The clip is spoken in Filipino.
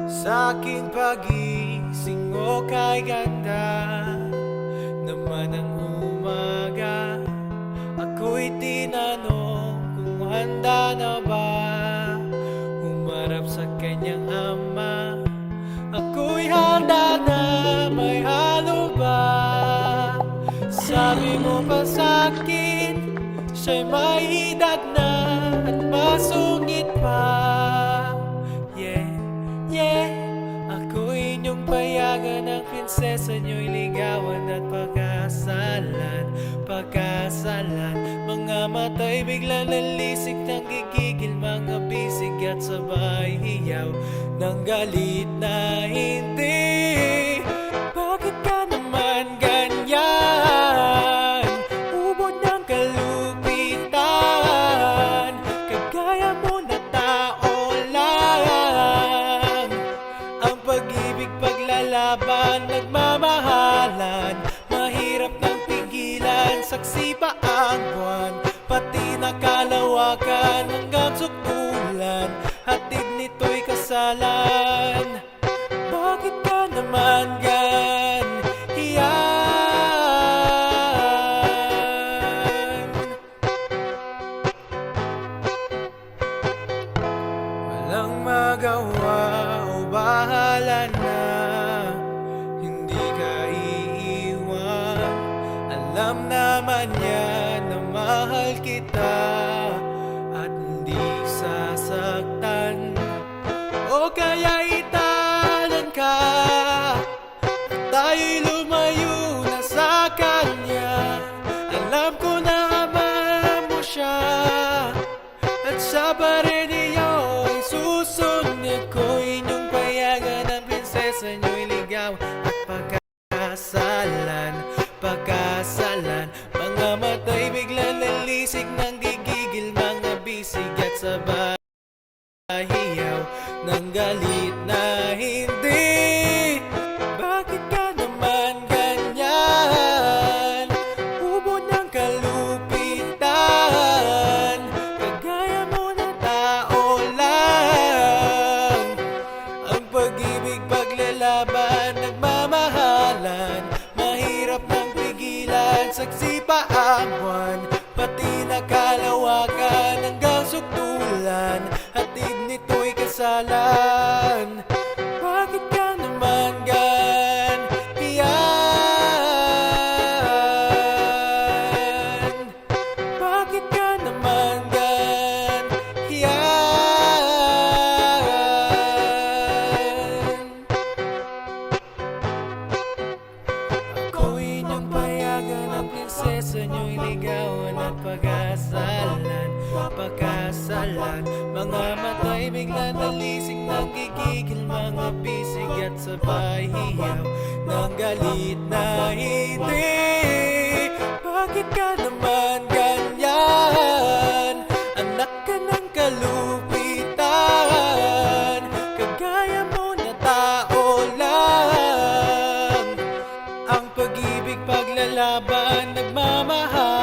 Sa aking pagising o kay ganda naman ang umaga, ako'y tinanong kung handa na ba humarap sa kanyang ama. Ako'y handa na, may halo ba? Sabi mo pa sa'kin, siya'y may edad na at masungit pa. Ako'y inyong payagan, ang prinsesa nyo'y ligawan at pagkasalan. Mga mata'y bigla nalisik ng gigigil, mga bisig at sabay hiyaw ng galit na hindi. Bakit ka naman ganyan? Ubod ng kalupitan, kagaya mo na tao lang. Ang pag-ibig, paglalaban, nagmamahalan, mahirap nang pigilan, saksi pa ang buwan, pati nakalawakan hanggang sukulan, hatid nito'y kasalan. Bakit ka naman ganyan? Walang magawa o bahala na, hindi ka iiwan. Alam naman niya na mahal kita at hindi sasaktan, o kaya italan ka at tayo'y lumayo na sa kanya. Alam ko na ama mo siya at siya pa rin iyo'y susunod ko. Inyong payagan, ang prinsesa nyo'y ligaw at pagkasalan. Mga mata'y bigla nalisik ng gigigil, mga bisig at sabay hiyaw ng galit na hindi. Bakit ka naman ganyan? Ubod ng kalupitan, kagaya mo na tao lang. Ang pag-ibig, paglalaban, nagmamahalan, mahirap nang pigilan, saksi pa ang buwan, pati nakalawakan hanggang sukdulan, hatid nito'y kasalan. Bakit ka naman ganyan? Bakit ka naman ganyan? Ako'y inyong payagan, ang prinsesa nyo'y ligawan at pagkasalan. Mga mata'y bigla nalisik ng gigigil, mga bisig at sabay hiyaw ng galit na hindi. Bakit ka naman ganyan? Anak ka ng kalupitan, kagaya mo na tao lang. Ang pag-ibig, paglalaban, nagmamahal,